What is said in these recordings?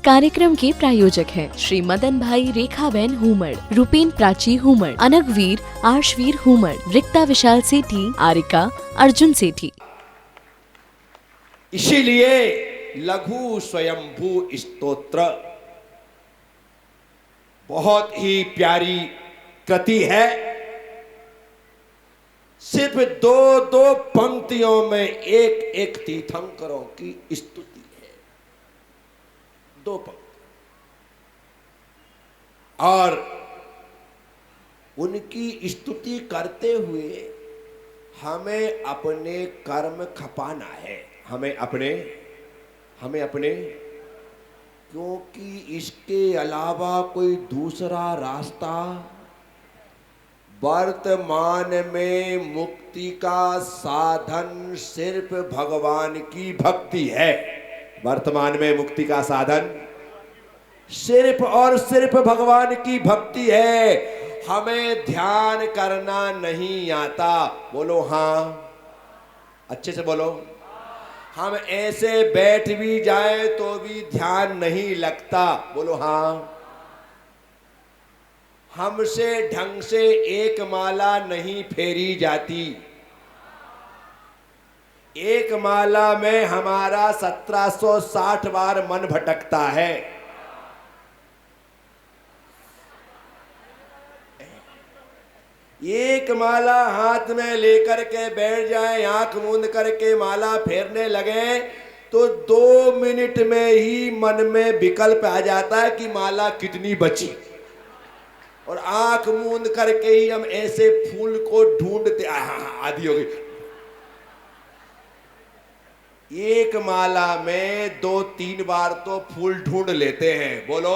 कार्यक्रम के प्रायोजक हैं श्री मदन भाई रेखाबेन हुमड़, रूपेन प्राची हुमड़, अनगवीर आर्शवीर हुमड़, रिक्ता विशाल सेठी, आरिका अर्जुन सेठी। इसीलिए लघु स्वयंभू स्तोत्र बहुत ही प्यारी कृति है। सिर्फ दो दो पंक्तियों में एक एक तीर्थंकरों की स्तुति है, दो पंक्ति, और उनकी स्तुति करते हुए हमें अपने कर्म खपाना है, हमें अपने क्योंकि इसके अलावा कोई दूसरा रास्ता वर्तमान में मुक्ति का साधन सिर्फ भगवान की भक्ति है। वर्तमान में मुक्ति का साधन सिर्फ और सिर्फ भगवान की भक्ति है। हमें ध्यान करना नहीं आता, बोलो हाँ, अच्छे से बोलो। हम ऐसे बैठ भी जाए तो भी ध्यान नहीं लगता, बोलो हाँ। हमसे ढंग से एक माला नहीं फेरी जाती, एक माला में हमारा 1760 बार मन भटकता है। एक माला हाथ में लेकर के बैठ जाए, आंख मूंद करके माला फेरने लगे तो 2 मिनट में ही मन में विकल्प आ जाता है कि माला कितनी बची, और आंख मूंद करके ही हम ऐसे फूल को ढूंढते, आदि हो गई। एक माला में 2-3 बार तो फूल ढूंढ लेते हैं, बोलो।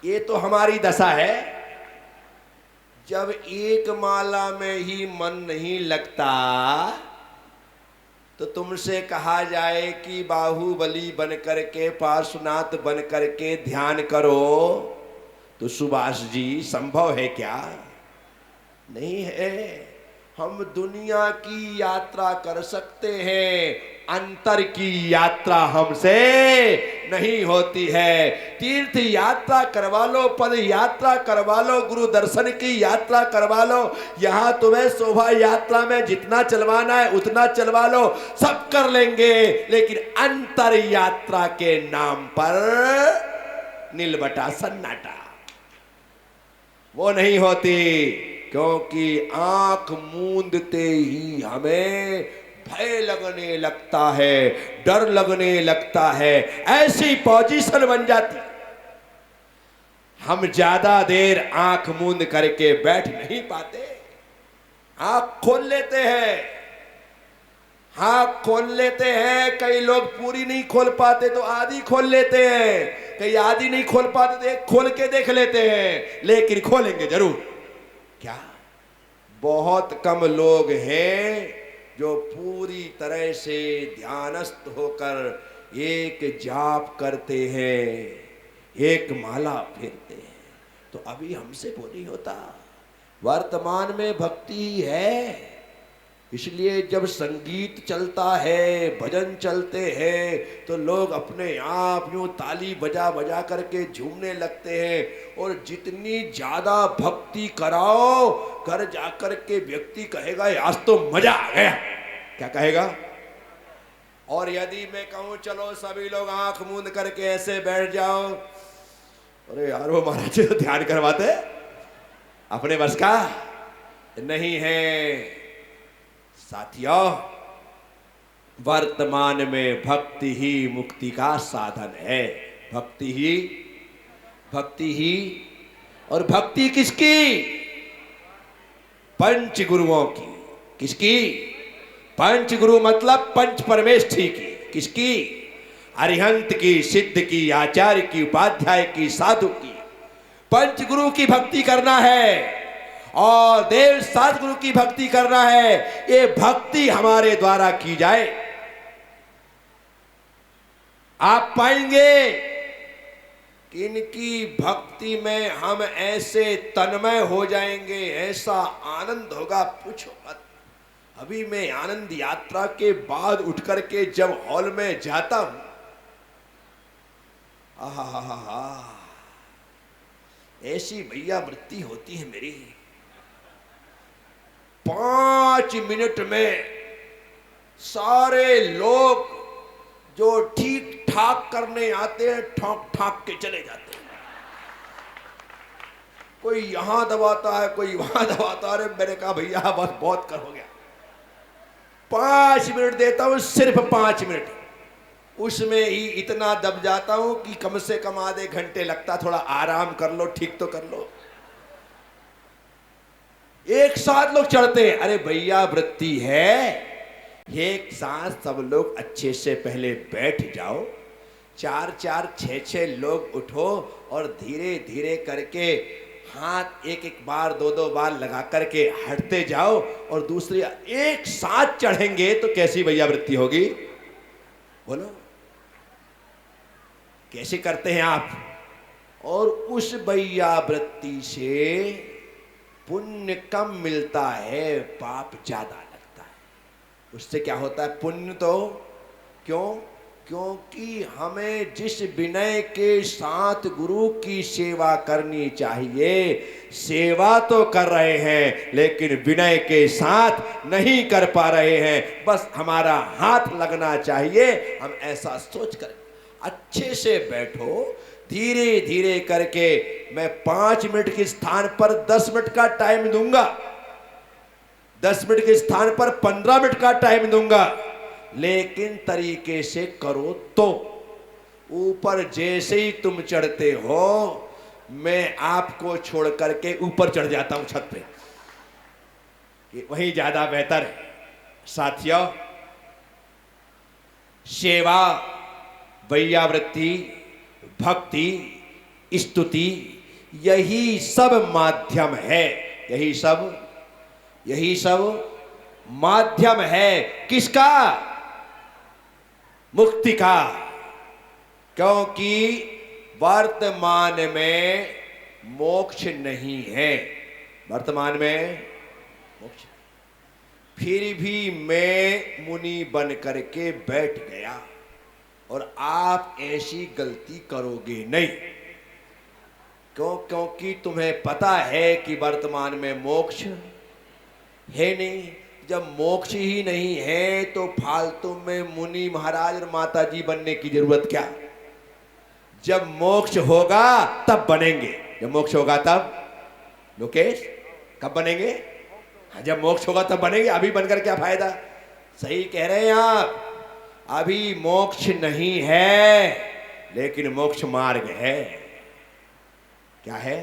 ये तो हमारी दशा है। जब एक माला में ही मन नहीं लगता तो तुमसे कहा जाए कि बाहुबली बन करके, पार्श्वनाथ बन करके ध्यान करो, तो सुभाष जी संभव है क्या? नहीं है। हम दुनिया की यात्रा कर सकते हैं, अंतर की यात्रा हमसे नहीं होती है। तीर्थ यात्रा करवा लो, पद यात्रा करवा लो, गुरु दर्शन की यात्रा करवा लो, यहां तुम्हें शोभा यात्रा में जितना चलवाना है उतना चलवा लो, सब कर लेंगे, लेकिन अंतर यात्रा के नाम पर नीलबटा सन्नाटा वो नहीं होती। क्योंकि आंख मूंदते ही हमें भय लगने लगता है, डर लगने लगता है, ऐसी पोजीशन बन जाती। हम ज्यादा देर आंख मूंद करके बैठ नहीं पाते, आंख खोल लेते हैं, आंख खोल लेते हैं। कई लोग पूरी नहीं खोल पाते तो आधी खोल लेते हैं, कई आधी नहीं खोल पाते तो एक खोल के देख लेते हैं, लेकिन खोलेंगे जरूर। क्या बहुत कम लोग हैं जो पूरी तरह से ध्यानस्थ होकर एक जाप करते हैं, एक माला फेरते हैं। तो अभी हमसे वो नहीं होता। वर्तमान में भक्ति है, इसलिए जब संगीत चलता है, भजन चलते हैं, तो लोग अपने आप यूं ताली बजा बजा करके झूमने लगते हैं। और जितनी ज्यादा भक्ति कराओ, घर जाकर के व्यक्ति कहेगा आज तो मजा आ गया। क्या कहेगा? और यदि मैं कहूं चलो सभी लोग आंख मूंद करके ऐसे बैठ जाओ, अरे यार वो महाराज तो ध्यान करवाते, अपने बस का नहीं है। साथियों, वर्तमान में भक्ति ही मुक्ति का साधन है। भक्ति ही और भक्ति किसकी? पंच गुरुओं की। किसकी? पंच गुरु मतलब पंच परमेष्ठी की। किसकी? अरिहंत की, सिद्ध की, आचार्य की, उपाध्याय की, साधु की। पंच गुरु की भक्ति करना है और देव सात गुरु की भक्ति करना है। ये भक्ति हमारे द्वारा की जाए, आप पाएंगे कि इनकी भक्ति में हम ऐसे तन्मय हो जाएंगे, ऐसा आनंद होगा पूछो मत। अभी मैं आनंद यात्रा के बाद उठ करके जब हॉल में जाता हूं, आहा, ऐसी भैया वृत्ति होती है मेरी। 5 मिनट में सारे लोग जो ठीक ठाक करने आते हैं ठोक ठाक के चले जाते हैं। कोई यहां दबाता है, कोई वहां दबाता है। मैंने कहा भैया बस बहुत कर हो गया। 5 मिनट देता हूं, सिर्फ 5 मिनट, उसमें ही इतना दब जाता हूं कि कम से कम आधे घंटे लगता। थोड़ा आराम कर लो, ठीक तो कर लो। एक साथ लोग चढ़ते हैं। अरे भैया वृत्ति है, एक साथ सब लोग अच्छे से पहले बैठ जाओ, 4-4, 6-6 लोग उठो और धीरे धीरे करके हाथ एक बार 2-2 बार लगा करके हटते जाओ और दूसरी एक साथ चढ़ेंगे तो कैसी भैया वृत्ति होगी बोलो, कैसे करते हैं आप? और उस भैया वृत्ति से पुण्य कम मिलता है, पाप ज्यादा लगता है। उससे क्या होता है? पुण्य तो क्योंकि हमें जिस विनय के साथ गुरु की सेवा करनी चाहिए, सेवा तो कर रहे हैं लेकिन विनय के साथ नहीं कर पा रहे हैं। बस हमारा हाथ लगना चाहिए। हम ऐसा सोच कर अच्छे से बैठो, धीरे धीरे करके। मैं 5 मिनट के स्थान पर 10 मिनट का टाइम दूंगा, 10 मिनट के स्थान पर 15 मिनट का टाइम दूंगा, लेकिन तरीके से करो। तो ऊपर जैसे ही तुम चढ़ते हो, मैं आपको छोड़ करके ऊपर चढ़ जाता हूं छत पे, कि वही ज्यादा बेहतर है। साथियों, सेवा, वैयावृत्ति, भक्ति, स्तुति, यही सब माध्यम है। यही सब माध्यम है। किसका? मुक्ति का। क्योंकि वर्तमान में मोक्ष नहीं है। वर्तमान में मोक्ष, फिर भी मैं मुनि बन करके बैठ गया और आप ऐसी गलती करोगे नहीं। क्योंकि तुम्हें पता है कि वर्तमान में मोक्ष है नहीं। जब मोक्ष ही नहीं है तो फालतू में मुनि महाराज और माता जी बनने की जरूरत क्या? जब मोक्ष होगा तब बनेंगे। जब मोक्ष होगा तब, लोकेश कब बनेंगे? हाँ, जब मोक्ष होगा तब बनेंगे। अभी बनकर क्या फायदा? सही कह रहे हैं आप। अभी मोक्ष नहीं है लेकिन मोक्ष मार्ग है। क्या है?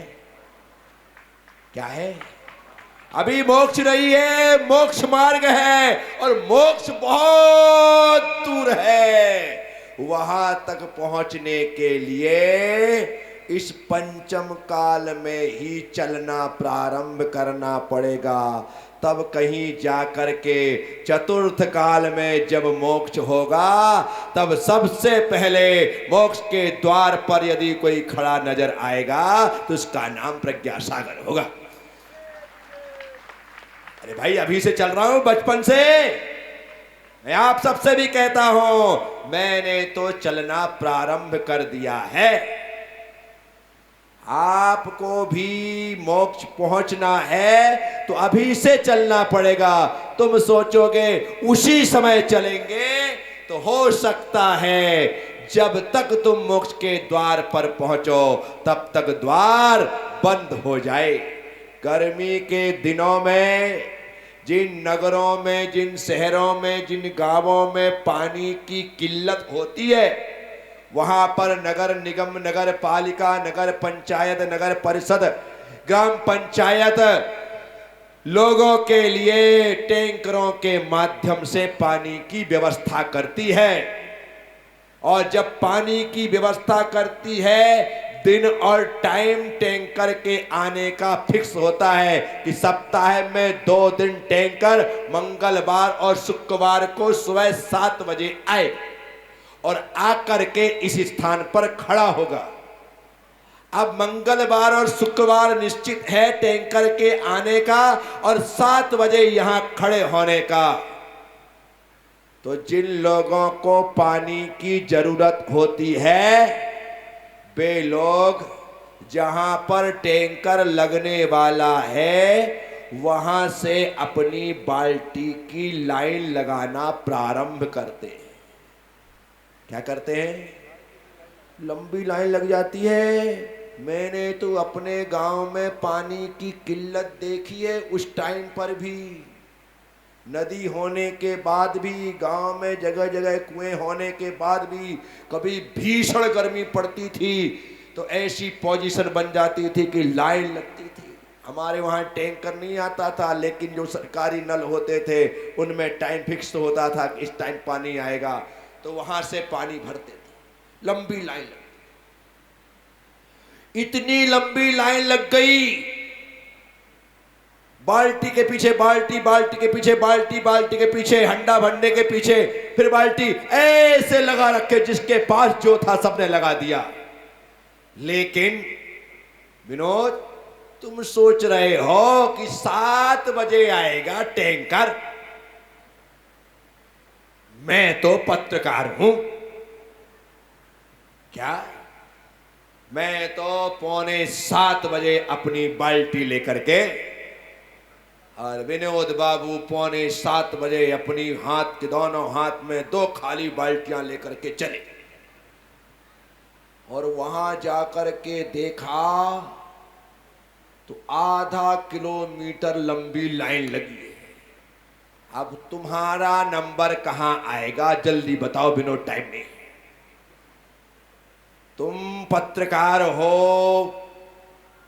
क्या है? अभी मोक्ष नहीं है, मोक्ष मार्ग है, और मोक्ष बहुत दूर है। वहां तक पहुंचने के लिए इस पंचम काल में ही चलना प्रारंभ करना पड़ेगा। तब कहीं जाकर के चतुर्थ काल में जब मोक्ष होगा, तब सबसे पहले मोक्ष के द्वार पर यदि कोई खड़ा नजर आएगा तो उसका नाम प्रज्ञा सागर होगा। अरे भाई, अभी से चल रहा हूं, बचपन से। मैं आप सबसे भी कहता हूं, मैंने तो चलना प्रारंभ कर दिया है। आपको भी मोक्ष पहुंचना है तो अभी से चलना पड़ेगा। तुम सोचोगे उसी समय चलेंगे तो हो सकता है जब तक तुम मोक्ष के द्वार पर पहुंचो तब तक द्वार बंद हो जाए। गर्मी के दिनों में जिन नगरों में, जिन शहरों में, जिन गांवों में पानी की किल्लत होती है, वहां पर नगर निगम, नगर पालिका, नगर पंचायत, नगर परिषद, ग्राम पंचायत लोगों के लिए टैंकरों के माध्यम से पानी की व्यवस्था करती है। और जब पानी की व्यवस्था करती है, दिन और टाइम टैंकर के आने का फिक्स होता है कि सप्ताह में 2 दिन टैंकर मंगलवार और शुक्रवार को सुबह 7 बजे आए और आकर के इस स्थान पर खड़ा होगा। अब मंगलवार और शुक्रवार निश्चित है टैंकर के आने का और 7 बजे यहां खड़े होने का। तो जिन लोगों को पानी की जरूरत होती है वे लोग जहां पर टैंकर लगने वाला है वहां से अपनी बाल्टी की लाइन लगाना प्रारंभ करते हैं। क्या करते हैं? लंबी लाइन लग जाती है। मैंने तो अपने गांव में पानी की किल्लत देखी है। उस टाइम पर भी, नदी होने के बाद भी, गांव में जगह जगह कुएं होने के बाद भी कभी भीषण गर्मी पड़ती थी तो ऐसी पोजीशन बन जाती थी कि लाइन लगती थी। हमारे वहाँ टैंकर नहीं आता था, लेकिन जो सरकारी नल होते थे उनमें टाइम फिक्स होता था कि इस टाइम पानी आएगा, तो वहां से पानी भरते थे। लंबी लाइन लगती, इतनी लंबी लाइन लग गई, बाल्टी के पीछे बाल्टी, बाल्टी के पीछे बाल्टी, बाल्टी के पीछे हंडा, भंडे के पीछे फिर बाल्टी, ऐसे लगा रखे जिसके पास जो था सबने लगा दिया। लेकिन विनोद, तुम सोच रहे हो कि 7 बजे आएगा टैंकर। मैं तो पत्रकार हूं। क्या? मैं तो 6:45 बजे अपनी बाल्टी लेकर के, और विनोद बाबू 6:45 बजे अपनी हाथ के दोनों हाथ में 2 खाली बाल्टियां लेकर के चले, और वहां जाकर के देखा तो आधा किलोमीटर लंबी लाइन लगी है। अब तुम्हारा नंबर कहां आएगा? जल्दी बताओ, विनोद, टाइम नहीं। तुम पत्रकार हो,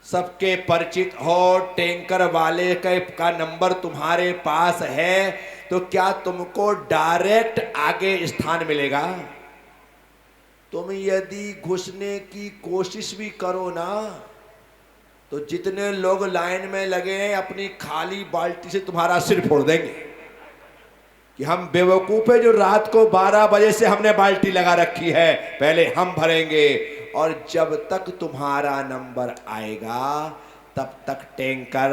सबके परिचित हो, टैंकर वाले का नंबर तुम्हारे पास है, तो क्या तुमको डायरेक्ट आगे स्थान मिलेगा? तुम यदि घुसने की कोशिश भी करो ना, तो जितने लोग लाइन में लगे हैं अपनी खाली बाल्टी से तुम्हारा सिर फोड़ देंगे कि हम बेवकूफ है जो रात को 12 बजे से हमने बाल्टी लगा रखी है, पहले हम भरेंगे। और जब तक तुम्हारा नंबर आएगा तब तक टैंकर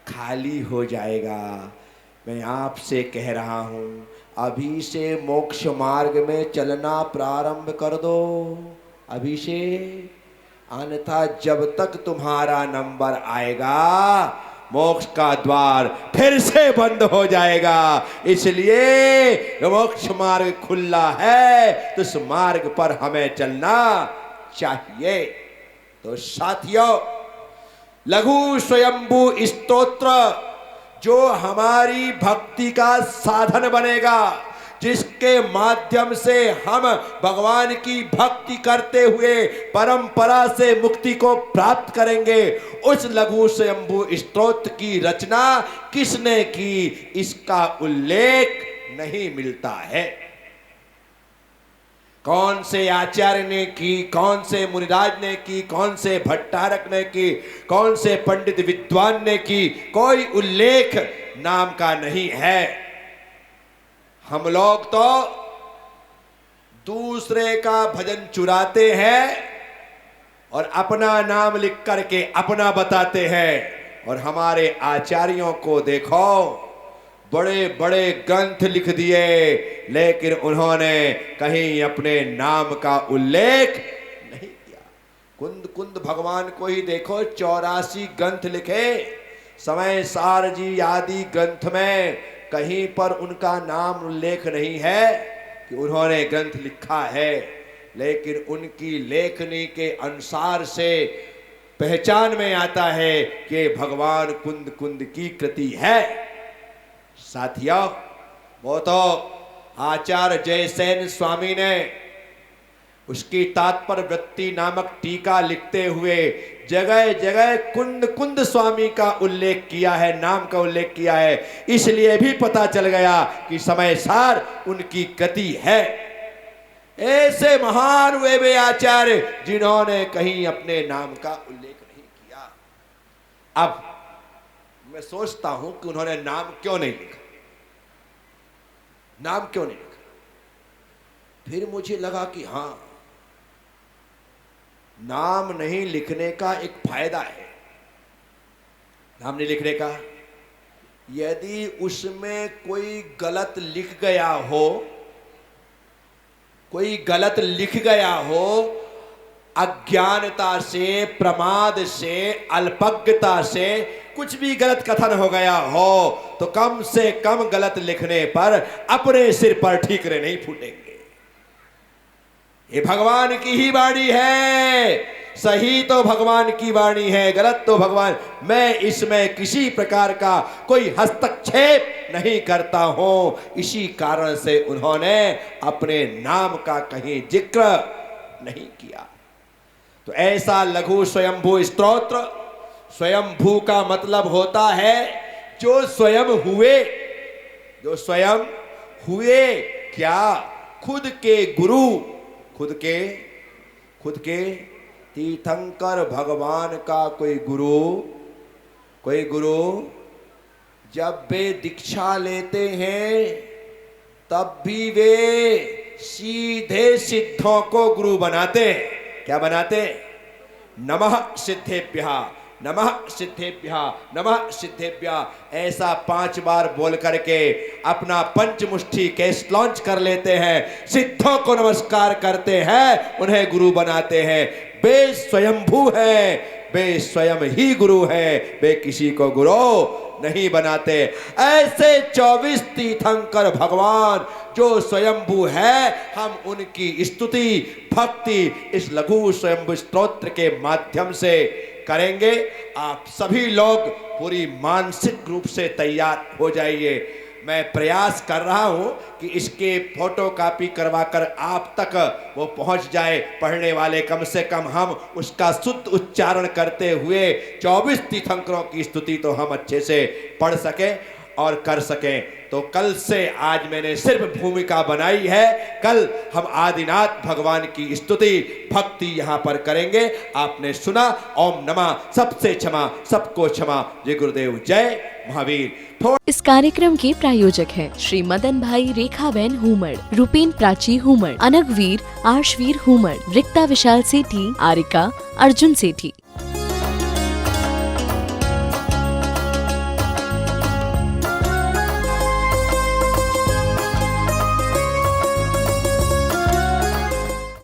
खाली हो जाएगा। मैं आपसे कह रहा हूं, अभी से मोक्ष मार्ग में चलना प्रारंभ कर दो, अभी से, अन्यथा जब तक तुम्हारा नंबर आएगा मोक्ष का द्वार फिर से बंद हो जाएगा। इसलिए मोक्ष मार्ग खुला है तो उस मार्ग पर हमें चलना चाहिए। तो साथियों, लघु स्वयंभू स्तोत्र जो हमारी भक्ति का साधन बनेगा, जिसके माध्यम से हम भगवान की भक्ति करते हुए परंपरा से मुक्ति को प्राप्त करेंगे, उस लघु स्वयंभू स्तोत्र की रचना किसने की, इसका उल्लेख नहीं मिलता है। कौन से आचार्य ने की, कौन से मुनिराज ने की, कौन से भट्टारक ने की, कौन से पंडित विद्वान ने की, कोई उल्लेख नाम का नहीं है। हम लोग तो दूसरे का भजन चुराते हैं और अपना नाम लिख करके अपना बताते हैं। और हमारे आचार्यों को देखो, बड़े बड़े ग्रंथ लिख दिए, लेकिन उन्होंने कहीं अपने नाम का उल्लेख नहीं किया। कुंद कुंद भगवान को ही देखो, 84 ग्रंथ लिखे। समय सार जी आदि ग्रंथ में कहीं पर उनका नाम उल्लेख नहीं है कि उन्होंने ग्रंथ लिखा है, लेकिन उनकी लेखनी के अनुसार से पहचान में आता है कि भगवान कुंद कुंद की कृति है। साथियों, वो तो आचार्य जयसेन स्वामी ने उसकी तात्पर्य वृत्ति नामक टीका लिखते हुए जगह जगह कुंद कुंद स्वामी का उल्लेख किया है, नाम का उल्लेख किया है। इसलिए भी पता चल गया कि समय सार उनकी कृति है। ऐसे महान हुए वे आचार्य जिन्होंने कहीं अपने नाम का उल्लेख नहीं किया। अब मैं सोचता हूं कि उन्होंने नाम क्यों नहीं लिखा, नाम क्यों नहीं लिखा। फिर मुझे लगा कि हां, नाम नहीं लिखने का एक फायदा है। नाम नहीं लिखने का, यदि उसमें कोई गलत लिख गया हो, कोई गलत लिख गया हो, अज्ञानता से, प्रमाद से, अल्पज्ञता से कुछ भी गलत कथन हो गया हो, तो कम से कम गलत लिखने पर अपने सिर पर ठीकरे नहीं फूटेंगे। ये भगवान की ही वाणी है। सही तो भगवान की वाणी है, गलत तो भगवान। मैं इसमें किसी प्रकार का कोई हस्तक्षेप नहीं करता हूं। इसी कारण से उन्होंने अपने नाम का कहीं जिक्र नहीं किया। तो ऐसा लघु स्वयंभू स्तोत्र, स्वयंभू का मतलब होता है जो स्वयं हुए, जो स्वयं हुए। क्या? खुद के गुरु, खुद के तीर्थंकर भगवान का कोई गुरु जब वे दीक्षा लेते हैं तब भी वे सीधे सिद्धों को गुरु बनाते हैं। क्या बनाते? नमः सिद्धेभ्यः, नमः सिद्धेभ्यः, नमः सिद्धेभ्यः, ऐसा 5 बार बोल करके अपना पंचमुष्टि केस लॉन्च कर लेते हैं। सिद्धों को नमस्कार करते हैं, उन्हें गुरु बनाते हैं। वे स्वयंभू है, वे स्वयं ही गुरु है, वे किसी को गुरु नहीं बनाते। ऐसे 24 तीर्थंकर भगवान जो स्वयंभू है, हम उनकी स्तुति भक्ति इस लघु स्वयंभू स्तोत्र के माध्यम से करेंगे। आप सभी लोग पूरी मानसिक रूप से तैयार हो जाइए। मैं प्रयास कर रहा हूं कि इसके फोटो कॉपी करवाकर आप तक वो पहुंच जाए, पढ़ने वाले कम से कम हम उसका शुद्ध उच्चारण करते हुए 24 तीर्थंकरों की स्तुति तो हम अच्छे से पढ़ सकें और कर सकें। तो कल से, आज मैंने सिर्फ भूमिका बनाई है, कल हम आदिनाथ भगवान की स्तुति भक्ति यहां पर करेंगे। आपने सुना, ओम नमः, सबसे क्षमा, सबको क्षमा, जय गुरुदेव, जय महावीर। इस कार्यक्रम के प्रायोजक हैं श्री मदन भाई रेखाबेन हुमड़, रूपेन प्राची हुमड़, अनगवीर आर्शवीर हुमड़, रिक्ता विशाल सेठी, आरिका अर्जुन सेठी।